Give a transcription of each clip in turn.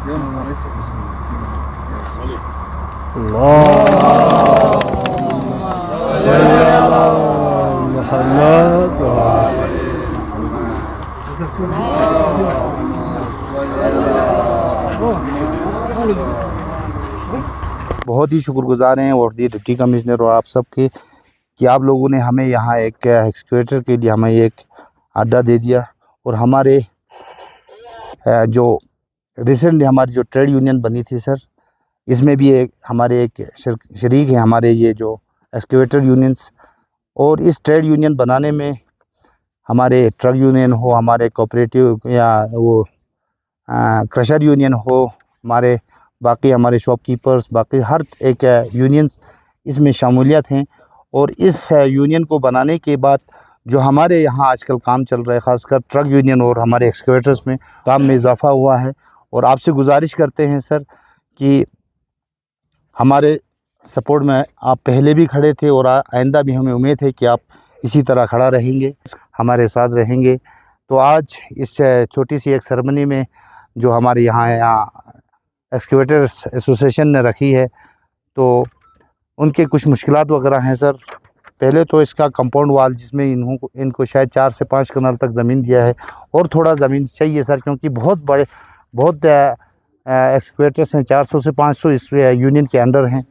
बहुत ही शुक्रगुजार हैं और दी डिप्टी कमिश्नर और आप सबके कि आप लोगों ने हमें यहाँ एक एक्सकेवेटर के लिए हमें एक अड्डा दे दिया। और हमारे जो रिसेंटली हमारी जो ट्रेड यूनियन बनी थी सर, इसमें भी हमारे एक शरीक हैं हमारे ये जो एक्सकेवेटर यूनियंस। और इस ट्रेड यूनियन बनाने में हमारे ट्रक यूनियन हो, हमारे कोऑपरेटिव या वो क्रशर यूनियन हो, हमारे बाकी हमारे शॉपकीपर्स, बाकी हर एक यूनियंस इसमें शामूलियत हैं। और इस यूनियन को बनाने के बाद जो हमारे यहाँ आजकल काम चल रहा है, ख़ासकर ट्रक यूनियन और हमारे एक्सकेवेटर्स में काम में इजाफ़ा हुआ है। और आपसे गुजारिश करते हैं सर कि हमारे सपोर्ट में आप पहले भी खड़े थे और आइंदा भी हमें उम्मीद है कि आप इसी तरह खड़ा रहेंगे, हमारे साथ रहेंगे। तो आज इस छोटी सी एक सेरेमनी में जो हमारे यहाँ एक्सकेवेटर्स एसोसिएशन ने रखी है, तो उनके कुछ मुश्किलात वगैरह हैं सर। पहले तो इसका कंपाउंड वाल जिसमें इनको शायद 4 से 5 कनाल तक ज़मीन दिया है और थोड़ा ज़मीन चाहिए सर, क्योंकि बहुत एक्सकेवेटर्स हैं, 400 से 500 इस यूनियन के अंडर हैं।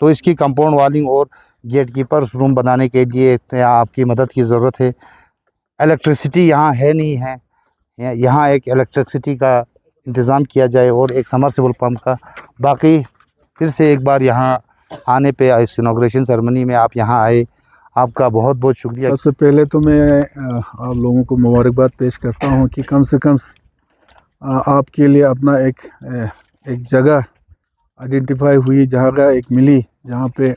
तो इसकी कंपाउंड वालिंग और गेट कीपर्स रूम बनाने के लिए आपकी मदद की ज़रूरत है। इलेक्ट्रिसिटी यहाँ है नहीं है, यहाँ एक इलेक्ट्रिसिटी का इंतज़ाम किया जाए और एक समरसेबल पंप का। बाकी फिर से एक बार यहाँ आने पे इस इनॉग्रेशन सेरेमनी में आप यहाँ आए, आपका बहुत बहुत शुक्रिया। सबसे पहले तो मैं आप लोगों को मुबारकबाद पेश करता हूँ कि कम से कम आपके लिए अपना एक जगह आइडेंटिफाई हुई, जगह एक मिली जहाँ पे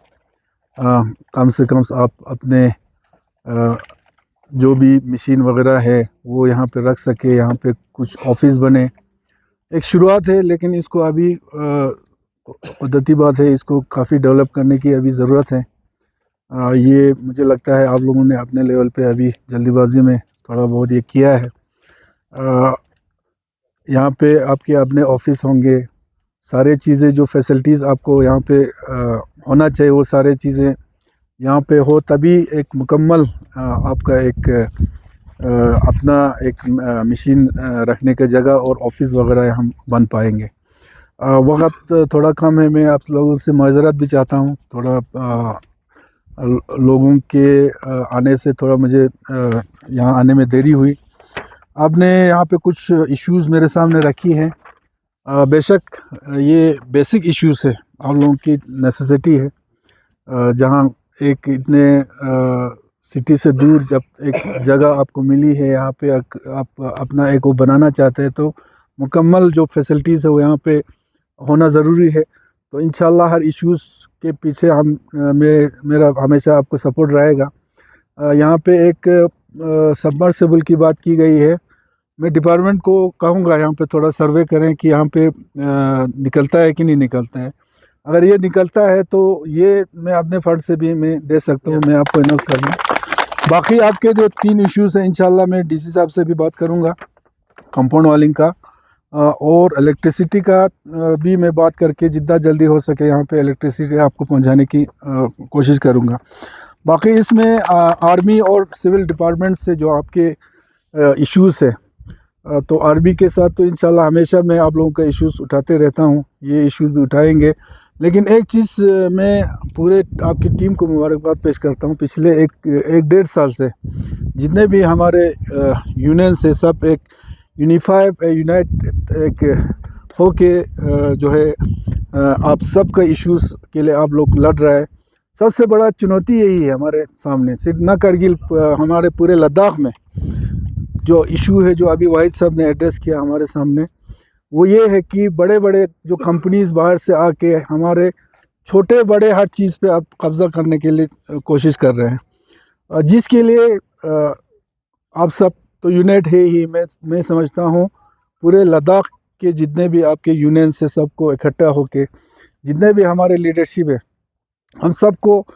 कम से कम आप अपने जो भी मशीन वगैरह है वो यहाँ पे रख सके। यहाँ पे कुछ ऑफिस बने, एक शुरुआत है, लेकिन इसको अभी उद्दती बात है, इसको काफ़ी डेवलप करने की अभी ज़रूरत है। ये मुझे लगता है आप लोगों ने अपने लेवल पे अभी जल्दीबाजी में थोड़ा बहुत ये किया है। यहाँ पे आपके अपने ऑफिस होंगे, सारे चीज़ें जो फैसिलिटीज़ आपको यहाँ पे होना चाहिए वो सारे चीज़ें यहाँ पे हो, तभी एक मुकम्मल आपका एक अपना एक मशीन रखने की जगह और ऑफिस वगैरह हम बन पाएंगे। वक्त थोड़ा कम है, मैं आप लोगों से माज़रत भी चाहता हूँ, थोड़ा लोगों के आने से थोड़ा मुझे यहाँ आने में देरी हुई। आपने यहाँ पे कुछ इश्यूज़ मेरे सामने रखी हैं, बेशक ये बेसिक इश्यूज़ है, आप लोगों की नेसेसिटी है। जहाँ एक इतने सिटी से दूर जब एक जगह आपको मिली है, यहाँ पे आप अपना एक वो बनाना चाहते हैं, तो मुकम्मल जो फैसिलिटीज़ है वो यहाँ पे होना ज़रूरी है। तो इंशाल्लाह हर इश्यूज़ के पीछे मेरा हमेशा आपको सपोर्ट रहेगा। यहाँ पे एक सबमर्सिबल की बात की गई है, मैं डिपार्टमेंट को कहूँगा यहाँ पे थोड़ा सर्वे करें कि यहाँ पे निकलता है कि नहीं निकलता है। अगर ये निकलता है तो ये मैं अपने फंड से भी मैं दे सकता हूँ, मैं आपको अनाउंस कर दूँ। बाकी आपके जो 3 इश्यूज़ हैं इंशाल्लाह मैं डीसी साहब से भी बात करूँगा, कंपाउंड वालिंग का और इलेक्ट्रिसिटी का भी मैं बात करके जितना जल्दी हो सके यहाँ पे इलेक्ट्रिसिटी आपको पहुँचाने की कोशिश करूँगा। बाकी इसमें आर्मी और सिविल डिपार्टमेंट से जो आपके इश्यूज़ है, तो आर्मी के साथ तो इंशाल्लाह हमेशा मैं आप लोगों का इश्यूज़ उठाते रहता हूँ, ये इश्यूज़ भी उठाएंगे। लेकिन एक चीज़ मैं पूरे आपकी टीम को मुबारकबाद पेश करता हूँ, पिछले एक 1.5 साल से जितने भी हमारे यूनियन से सब एक यूनाइट एक हो के जो है आप सब का इश्यूज़ के लिए आप लोग लड़ रहे हैं। सबसे बड़ा चुनौती यही है हमारे सामने, सिर्फ न करगिल हमारे पूरे लद्दाख में जो इशू है, जो अभी वाहिद साहब ने एड्रेस किया हमारे सामने, वो ये है कि बड़े बड़े जो कंपनीज़ बाहर से आके हमारे छोटे बड़े हर चीज़ पे आप कब्ज़ा करने के लिए कोशिश कर रहे हैं, जिसके लिए आप सब तो यूनाइट है ही। मैं समझता हूँ पूरे लद्दाख के जितने भी आपके यूनियन से सबको इकट्ठा होके जितने भी हमारे लीडरशिप है, हम सबको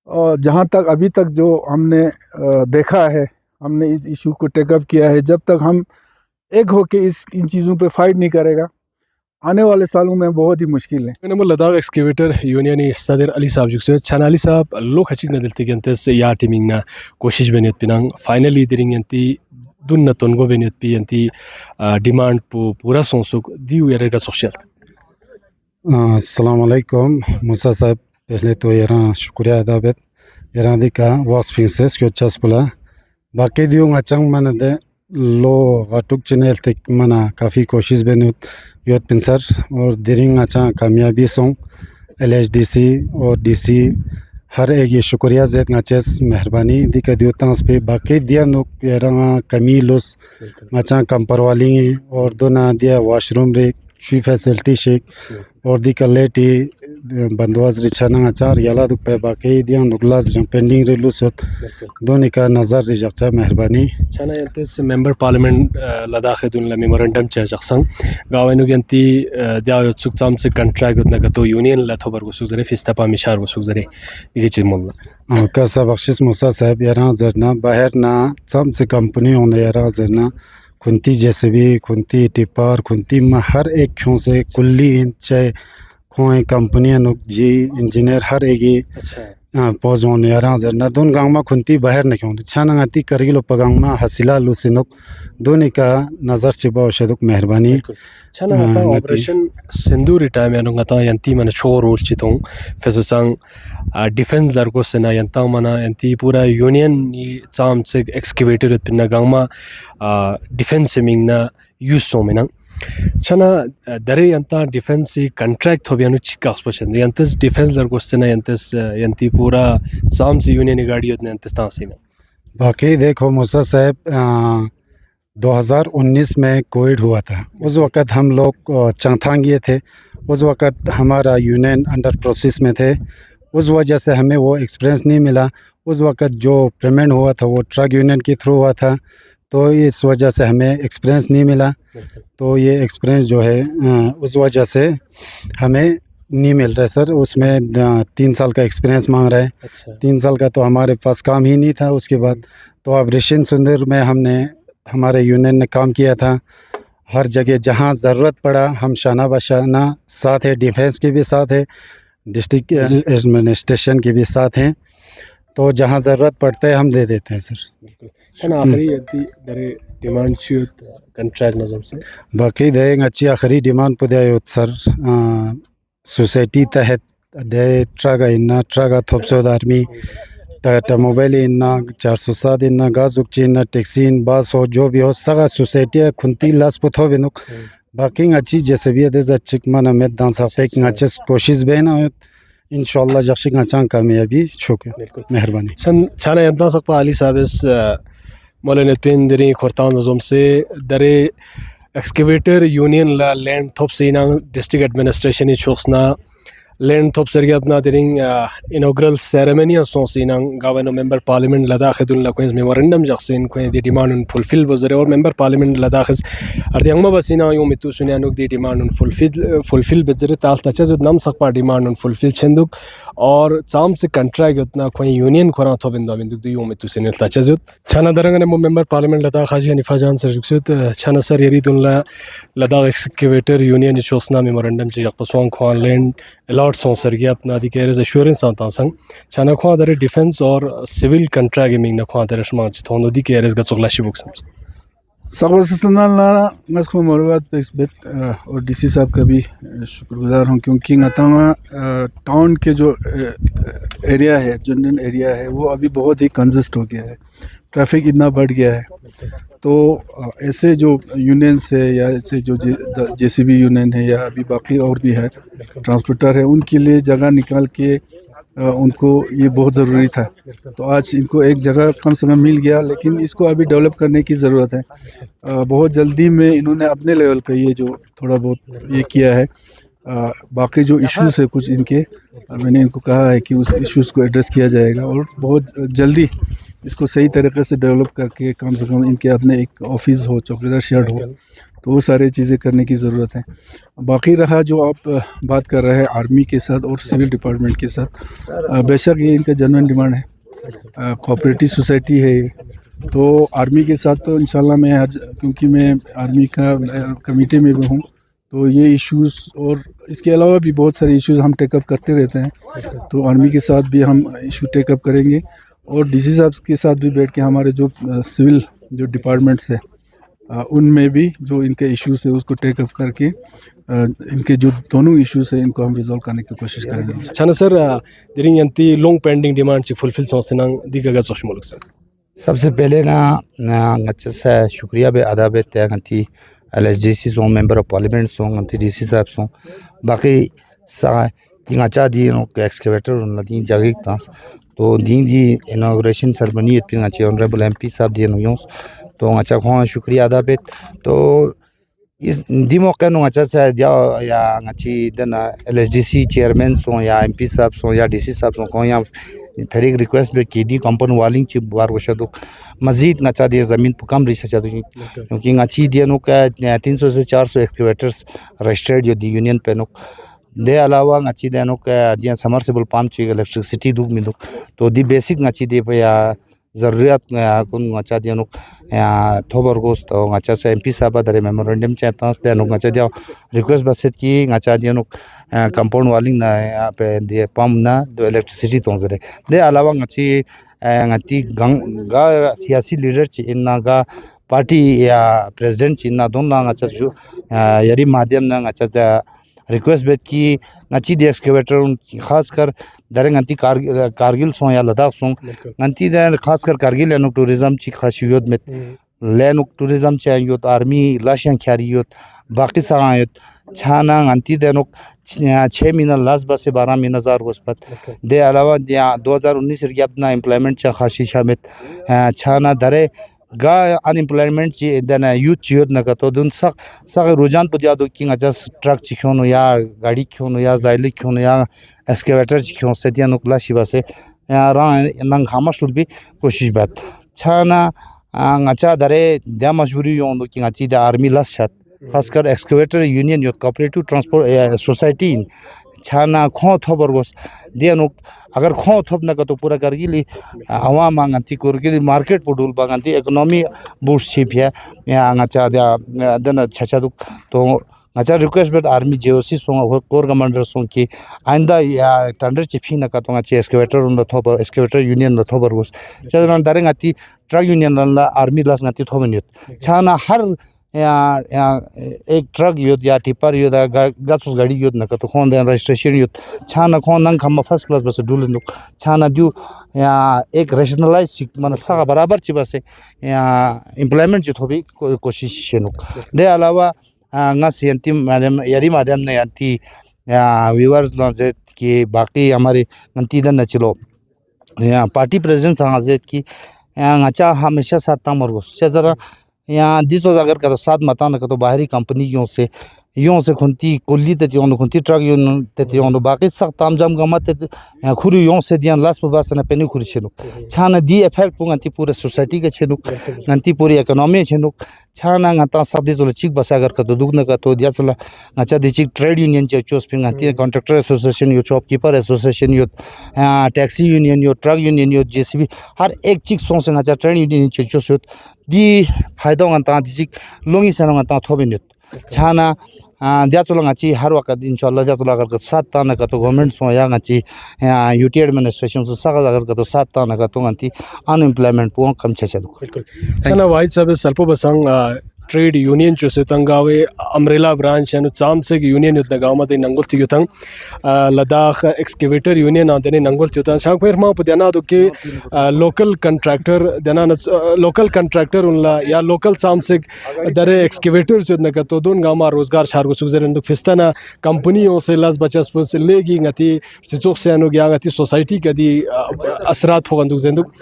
जहाँ तक अभी तक जो हमने देखा है, हमने इस इशू को टेकअप किया है, जब तक हम एक होके इन चीज़ों पे फाइट नहीं करेगा आने वाले सालों में बहुत ही मुश्किल है। Nama Ladakh Excavator Union Sadir Ali Saab Jukse Chan Ali Saab lo khachik na dilti gentes ya teaming na koshish benit pinang finally diring yanti dun na tongo benit pi yanti demand pu pura sonsuk diu yere ga social. अस्सलाम वालेकुम मूसा साहब पहले तो यहाँ शुक्रिया अदा बेत यहाँ दिका वास फिंसेस क्यों चस बोला बाकी दियों अचांग मना दे लो वाटुक चैनल तक मना काफ़ी कोशिश बेनुत योत पिंसर और दिरिंग अचांग कामयाबी सोंग LHDC और DC हर एक ये शुक्रिया ज़ेत ngachas मेहरबानी दिका दियो तांस पे बाकी दिया नुक यहाँ कमी लोस अचांग कंपरवालिंग और दोना दिया वॉशरूम रे ची फैसिलिटी शेक और दी कलेटी बंदोबस्त रिछाना आचार याला दुख पे बाकी दिया नुगलास जंग पेंडिंग रिलूसत दोनों का नजर रिजक्ता मेहरबानी Chana yantes member parliament Ladakh dun la memorandum cha jaksang gawenu yanti dia yotsuk cham se contract na gato union la thobar go sugzare fista pa mishar go sugzare dige chimol कैसा बख्शिश मूसा साहब यहाँ जरना बाहर ना चम से company होने यहाँ जरना खुंती जैसे भी खुंती टिपार खुंती में हर एक क्यों से कुल्ली इंचे खोए कंपनियां नुक जी इंजीनियर हर एक ही पौज होने यहाँ जरना दोन गांव में खुंती बाहर नहीं क्यों छाना आती करी लो पगांग में हसीला लुसिनुक दोनों का नजर चिबा शदुक मेहरबानी Chana ngata operation Sindhu retirement ngata yanti mana chor role chitong fesasang defense largo sena yanta mana yanti pura union ni cham se excavator pinna gangma defense mingna use so menang Chana dare yanta defense contract thobianu chikas pochen yantas defense largo sena yantas yanti pura cham se union gadi yotne yantas tasina बाकी देखो मूसा साहब 2019 में Covid हुआ था उस वक़्त हम लोग चांगथांग ये थे उस वक़्त हमारा यूनियन अंडर प्रोसेस में थे उस वजह से हमें वो एक्सपीरियंस नहीं मिला उस वक़्त जो पेमेंट हुआ था वो ट्रक यूनियन के थ्रू हुआ था तो इस वजह से हमें एक्सपीरियंस नहीं मिला तो ये एक्सपीरियंस जो है उस वजह से हमें नहीं मिल रहा है सर उसमें 3 साल का एक्सपीरियंस मांग रहा है 3 साल का तो हमारे पास काम ही नहीं था उसके बाद तो अब ऋषिन सुंदर में हमने हमारे यूनियन ने काम किया था हर जगह जहां ज़रूरत पड़ा हम शाना बशाना साथ है डिफेंस के भी साथ है डिस्ट्रिक्ट एडमिनिस्ट्रेशन के भी साथ हैं तो जहां ज़रूरत पड़ता है हम दे देते हैं sir Chana akhri yanti dare demand chut contract nazam se बाकी देंगे अच्छी आखिरी डिमांड पुदे सर सोसाइटी तहत दे ट्रगा थोपसोद आर्मी टाटा मोबाइल इन्ना 407 इन्ना गाजुकची इन्ना टैक्सी इन बस हो जो भी हो सगा सोसाइटी खुंती लास पुथो बिनुक बाकी अच्छी जैसे भी दे चिक मना में दांसा फेक अच्छे कोशिश बेना इंशाल्लाह जख्शी अच्छा कामयाबी शुक्र मेहरबानी Chana yanta sakpa Ali sabes molenet pin deri khortan nazam se dare excavator union la land thop se na district administration ni choksna land thop sergi apna dering inaugural ceremony so sinang gaweno member parliament Ladakh dun la coins memorandum jaksin ko di demand un fulfill bozare or member parliament Ladakh ardiangma basina yo mitu sunyanuk di demand un fulfill bozare tal tacha jod nam sakpa demand un fulfill chenduk और चाम से contract उतना कोई union खोरा तो बिंदु बिंदु दु यो में तु सेनल ताचजुत छाना दरंगने मो मेंबर पार्लियामेंट लदा खाजी हनीफा जान सर जुक्सुत छाना सर यरी दुनला लदा एक्सकेवेटर यूनियन चोसना मेमोरेंडम ची यकपसोंग खोन लैंड अलॉट सों सर गया अपना दी केयर एश्योरेंस आता संग छाना खो दरे डिफेंस और सिविल कंट्रैक्ट मिंग न खो दरे स्मा च थोंदो दी केयर ग चोगलाशी बुक्स सबसनल नस्को मरवात बेत और डीसी साहब का भी शुक्रगुजार हूँ क्योंकि नतामा टाउन के जो एरिया है जनरल एरिया है वो अभी बहुत ही कंजस्ट हो गया है ट्रैफिक इतना बढ़ गया है तो ऐसे जो यूनियंस है या ऐसे जो जेसीबी यूनियन है या अभी बाकी और भी है ट्रांसपोर्टर है उनके लिए जगह निकाल के उनको ये बहुत ज़रूरी था तो आज इनको एक जगह कम से कम मिल गया लेकिन इसको अभी डेवलप करने की ज़रूरत है बहुत जल्दी में इन्होंने अपने लेवल पे ये जो थोड़ा बहुत ये किया है बाकी जो इश्यूज़ है कुछ इनके मैंने इनको कहा है कि उस इश्यूज़ को एड्रेस किया जाएगा और बहुत जल्दी इसको सही तरीके से डेवलप करके कम से कम इनके अपने एक ऑफिस हो चौकीदार शेड हो तो वो सारी चीज़ें करने की ज़रूरत है बाकी रहा जो आप बात कर रहे हैं आर्मी के साथ और सिविल डिपार्टमेंट के साथ बेशक ये इनका जनरल डिमांड है कोऑपरेटिव सोसाइटी है तो आर्मी के साथ तो इंशाल्लाह मैं आज क्योंकि मैं आर्मी का कमेटी में भी हूँ तो ये इश्यूज़ और इसके अलावा भी बहुत सारे इश्यूज़ हम टेकअप करते रहते हैं। तो आर्मी के साथ भी हम इशू टेकअप करेंगे और डीसी साहब के साथ भी बैठ के हमारे जो सिविल जो डिपार्टमेंट्स है उनमें भी जो इनके इश्यूज़ है उसको टेकअप करके इनके जो दोनों इश्यूज़ है इनको हम रिजॉल्व करने की कोशिश करेंगे। Chana sir during yanti long pending demand chi fulfill so sinang digaga sosh muluk sir. सबसे पहले ना अच्छा सा शुक्रिया बे अदा बे तय गंती LSDC सो मेंबर ऑफ पार्लियामेंट सो गंती डीसी साहब सो बाकी सा तीन अच्छा दी नो एक्सकेवेटर उन लगी जगह तास तो दी इनॉग्रेशन सेरेमनी इतनी अच्छी ऑनरेबल एमपी साहब दी नो तो अच्छा खो शुक्रिया अदा बे तो इस दी मौके नो अच्छा सा या अच्छी दना LSDC चेयरमैन सो या एमपी साहब सो या डीसी साहब सो को या फिर एक रिक्वेस्ट भी की दी कंपनी वालिंग ची बार वशा दो मजीद नचा दिए ज़मीन पर कम रिसर्च दो क्योंकि अच्छी दिया नो का 300 से 400 excavators registered yo the union पे नो दे अलावा अच्छी दे नो का दिया समरसेबल पंप ची इलेक्ट्रिसिटी दूग मिलो तो दी बेसिक अच्छी दे पे या ज़रूरत कौन अच्छा दिया नो थोबर गोस्त तो अच्छा से एमपी साहब दरे मेमोरेंडम चाहता हूँ दे नो अच्छा दिया रिक्वेस्ट बस की अच्छा दिया नो कंपाउंड वालिंग ना यहाँ पे दिए पंप ना दो इलेक्ट्रिसिटी तो जरे दे अलावा अच्छी अच्छी गंगा सियासी लीडर ची इन्ना का पार्टी या प्रेसिडेंट ची इन्ना दोनों अच्छा जो यारी माध्यम ना अच्छा रिक्वेस्ट बेट की अच्छी दी एक्सकेवेटर खासकर दरे गंती कारगिल सो या लद्दाख सो गंती दे खासकर कारगिल यानो टूरिज्म ची खासियत में लेनो टूरिज्म चाहिए तो आर्मी लाशियां ख्यारियत बाकी सगायत छाना गंती दे नो 6 महीना लास्ट बस से 12 महीना जार वस्पत दे अलावा 2019 रिया अपना एम्प्लॉयमेंट चा खासी शामिल छाना दरे गा अनएम्प्लॉयमेंट ची दना यूथ चियोद न तो दुन सग रुझान तो दिया दो कि अच्छा ट्रक चिखोनो या गाड़ी खियोनो या जाइले खियोनो या एक्सकेवेटर चिखोनो से दिया नुकला शिवा से रा नंग खामा शुड भी कोशिश बात छाना अच्छा दरे दिया मजबूरी यों कि अच्छी द आर्मी लास्ट छत खासकर एक्सकेवेटर यूनियन यो कोऑपरेटिव ट्रांसपोर्ट सोसाइटी छाना खो थोबर गोस दिया नुक अगर खो थोप न तो पूरा करगिली आवाम मांगती करगिली मार्केट पुडुल बांगती इकोनॉमी बूस्ट छिप है या अच्छा दन छछा तो अच्छा रिक्वेस्ट बेट आर्मी जेओसी सो कोर कमांडर सो की आइंदा या टेंडर चिफी न तो अच्छे एक्सकेवेटर उन थोप एक्सकेवेटर यूनियन न थोबर गोस चलन दारे गति ट्रक यूनियन ला आर्मी लास गति थोबनियत छाना हर या एक ट्रक युद्ध या टिपर युद्ध गाछुस गाड़ी युद्ध न तो खोन दे रजिस्ट्रेशन युद्ध छाना खोन नंग खम फर्स्ट क्लास बस डुल नुक छाना दु या एक रैशनलाइज मन सा बराबर छि बस या एम्प्लॉयमेंट जि थोबी कोशिश छनुक दे अलावा ngasi anti madam yari madam ne anti viewers launch के बाकी हमारे अंति दन चलो या पार्टी प्रेसिडेंट सांगजेत की अच्छा हमेशा साथ तमरगो से जरा यहाँ दिसो अगर का तो साथ मता न तो बाहरी कंपनी यों से खुंती कुल्ली ते यों खुंती ट्रक यों ते यों बाकी सख्त ताम जाम गमत ते खुरी यों से दियान लास्ट बस न पेनी खुरी छनु छाना दी इफेक्ट पुंगंती पूरे सोसाइटी के छनु गंती पूरी इकोनॉमी छनु छाना गता सदी जो चिक बस अगर का तो दुगन का तो दिया चला अच्छा दी चिक ट्रेड यूनियन चे चोस पिंगंती कॉन्ट्रैक्टर एसोसिएशन यो शॉपकीपर एसोसिएशन यो टैक्सी यूनियन यो ट्रक यूनियन यो जेसीबी हर एक चिक सों से अच्छा ट्रेड यूनियन चे चोस दी फायदा गता दी चिक लोंगी सना गता थोबिन छाना दिया चलो अच्छी हर वक्त इंशाल्लाह दिया चलो अगर का साथ ताना का तो गवर्नमेंट सो या अच्छी यूटी एडमिनिस्ट्रेशन से सगा अगर का तो साथ ताना का तो गंती अनएम्प्लॉयमेंट पो कम छे बिल्कुल चना वाइट सब सल्पो बसंग ट्रेड यूनियन जो से तंगावे अमरेला ब्रांच यानी चाम से यूनियन युद्ध गांव में नंगल थी युतंग लद्दाख एक्सकेवेटर यूनियन आते ने नंगल थी युतंग शांक फिर मां पुदियाना तो के लोकल कंट्रैक्टर देना लोकल कंट्रैक्टर उनला या लोकल चाम से दरे एक्सकेवेटर जो न तो दोन गांव में रोजगार शार को सुगजर तो फिस्ताना कंपनियों से लास बचस से लेगी गति सिचोक से अनु गया गति सोसाइटी कदी असरात हो गंदुक जेंदुक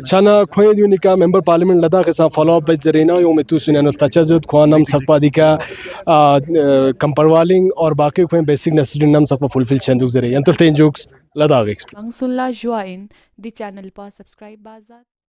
छना खोय यूनिका मेंबर पार्लियामेंट लद्दाख से फॉलो अप बजरेना यो में तू सुनन तचजुद ख्वानम सकपादिका कंपरवालिंग और बाकी खोय बेसिक नेसेसिटी नम सकपा फुलफिल छंदुक जरे यंतल तेंजुक्स Ladakh express Angsunla Join the channel pa subscribe bazat